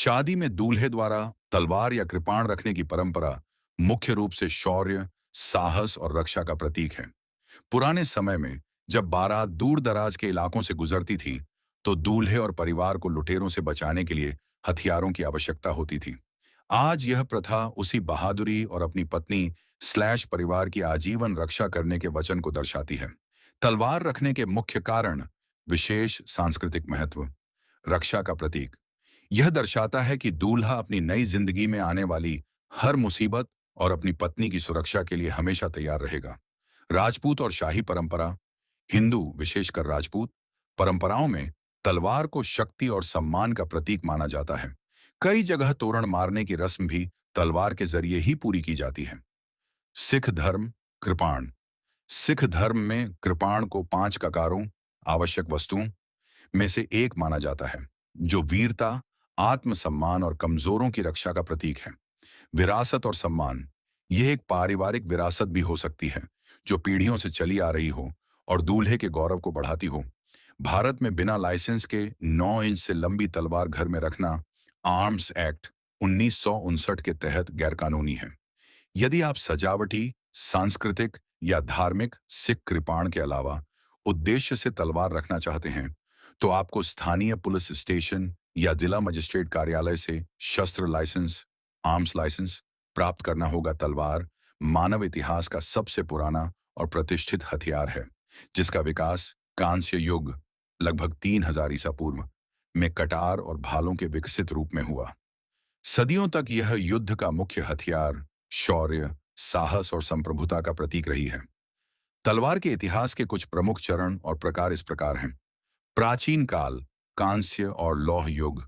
शादी में दूल्हे द्वारा तलवार या कृपाण रखने की परंपरा मुख्य रूप से शौर्य, साहस और रक्षा का प्रतीक है। पुराने समय में जब बारात दूर दराज के इलाकों से गुजरती थी, तो दूल्हे और परिवार को लुटेरों से बचाने के लिए हथियारों की आवश्यकता होती थी। आज यह प्रथा उसी बहादुरी और अपनी पत्नी स्लैश परिवार की आजीवन रक्षा करने के वचन को दर्शाती है। तलवार रखने के मुख्य कारण: विशेष सांस्कृतिक महत्व, रक्षा का प्रतीक। यह दर्शाता है कि दूल्हा अपनी नई जिंदगी में आने वाली हर मुसीबत और अपनी पत्नी की सुरक्षा के लिए हमेशा तैयार रहेगा। राजपूत और शाही परंपरा। हिंदू, विशेषकर राजपूत परंपराओं में तलवार को शक्ति और सम्मान का प्रतीक माना जाता है। कई जगह तोरण मारने की रस्म भी तलवार के जरिए ही पूरी की जाती है। सिख धर्म, कृपाण। सिख धर्म में कृपाण को 5 ककारों, आवश्यक वस्तुओं में से एक माना जाता है, जो वीरता, आत्मसम्मान और कमजोरों की रक्षा का प्रतीक है। विरासत और सम्मान। यह एक पारिवारिक विरासत भी हो सकती है, जो पीढ़ियों से चली आ रही हो और दूल्हे के गौरव को बढ़ाती हो। भारत में बिना लाइसेंस के 9 इंच से लंबी तलवार घर में रखना आर्म्स एक्ट 1959 के तहत गैरकानूनी है। यदि आप सजावटी, सांस्कृतिक या धार्मिक सिख कृपाण के अलावा उद्देश्य से तलवार रखना चाहते हैं, तो आपको स्थानीय पुलिस स्टेशन या जिला मजिस्ट्रेट कार्यालय से शस्त्र लाइसेंस, आर्म्स लाइसेंस प्राप्त करना होगा। तलवार मानव इतिहास का सबसे पुराना और प्रतिष्ठित हथियार है, जिसका विकास कांस्य युग लगभग 3000 ईसा पूर्व में कटार और भालों के विकसित रूप में हुआ। सदियों तक यह युद्ध का मुख्य हथियार, शौर्य, साहस और संप्रभुता का प्रतीक रही है। तलवार के इतिहास के कुछ प्रमुख चरण और प्रकार इस प्रकार हैं। प्राचीन काल, कांस्य और लौह युग।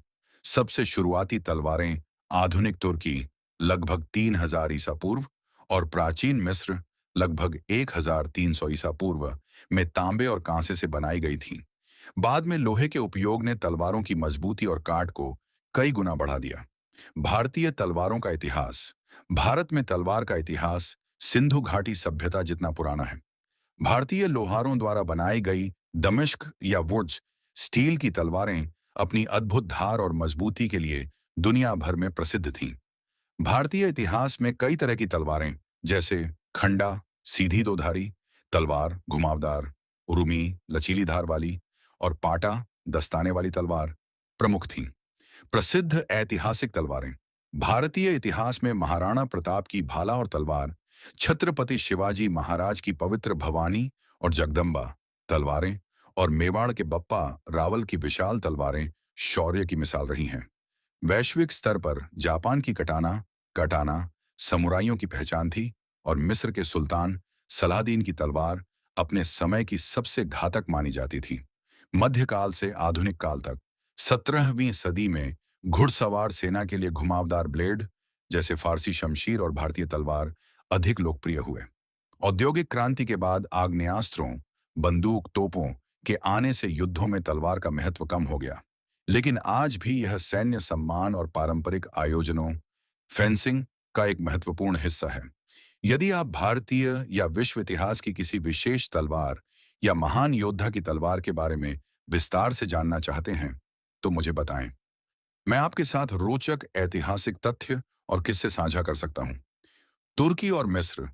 सबसे शुरुआती तलवारें आधुनिक तुर्की लगभग 3000 ईसा पूर्व और प्राचीन मिस्र लगभग 1300 ईसा पूर्व में तांबे और कांसे से बनाई गई थीं। बाद में लोहे के उपयोग ने तलवारों की मजबूती और काट को कई गुना बढ़ा दिया। भारतीय तलवारों का इतिहास। भारत में तलवार का इतिहास सिंधु घाटी सभ्यता जितना पुराना है। भारतीय लोहारों द्वारा बनाई गई दमिश्क या वुड्स स्टील की तलवारें अपनी अद्भुत धार और मजबूती के लिए दुनिया भर में प्रसिद्ध थीं। भारतीय इतिहास में कई तरह की तलवारें, जैसे खंडा सीधी दोधारी तलवार, घुमावदार, उरुमी लचीली धार वाली और पाटा दस्ताने वाली तलवार प्रमुख थीं। प्रसिद्ध ऐतिहासिक तलवारें। भारतीय इतिहास में महाराणा प्रताप की भाला और तलवार, छत्रपति शिवाजी महाराज की पवित्र भवानी और जगदम्बा तलवारें और मेवाड़ के बप्पा रावल की विशाल तलवारें शौर्य की मिसाल रही हैं। वैश्विक स्तर पर जापान की कटाना कटाना समुराइयों की पहचान थी और मिस्र के सुल्तान सलादीन की तलवार अपने समय की सबसे घातक मानी जाती थी। मध्यकाल से आधुनिक काल तक 17वीं सदी में घुड़सवार सेना के लिए घुमावदार ब्लेड, जैसे फारसी शमशीर और भारतीय तलवार, अधिक लोकप्रिय हुए। औद्योगिक क्रांति के बाद आग्नेयास्त्रों, बंदूक, तोपों के आने से युद्धों में तलवार का महत्व कम हो गया, लेकिन आज भी यह सैन्य सम्मान और पारंपरिक आयोजनों, फेंसिंग का एक महत्वपूर्ण हिस्सा है। यदि आप भारतीय या विश्व इतिहास की किसी विशेष तलवार या महान योद्धा की तलवार के बारे में विस्तार से जानना चाहते हैं, तो मुझे बताएं। मैं आपके साथ रोचक ऐतिहासिक तथ्य और किस्से साझा कर सकता हूं। तुर्की और मिस्र,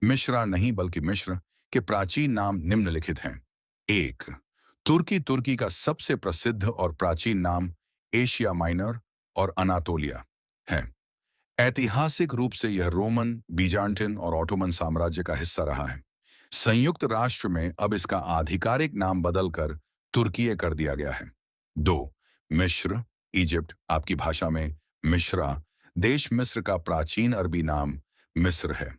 मिश्रा नहीं बल्कि मिश्र के प्राचीन नाम निम्नलिखित हैं। 1. तुर्की। तुर्की का सबसे प्रसिद्ध और प्राचीन नाम एशिया माइनर और अनातोलिया है। ऐतिहासिक रूप से यह रोमन, बीजांटिन और ऑटोमन साम्राज्य का हिस्सा रहा है। संयुक्त राष्ट्र में अब इसका आधिकारिक नाम बदलकर तुर्कीय कर दिया गया है। 2. मिस्र, इजिप्ट, आपकी भाषा में मिश्रा। देश मिस्र का प्राचीन अरबी नाम मिस्र है।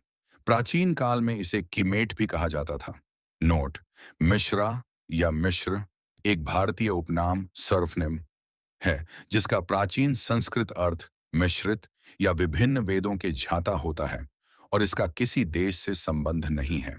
प्राचीन काल में इसे किमेट भी कहा जाता था। नोट: मिश्रा या मिश्र एक भारतीय उपनाम सर्वनेम है, जिसका प्राचीन संस्कृत अर्थ मिश्रित या विभिन्न वेदों के झाता होता है और इसका किसी देश से संबंध नहीं है।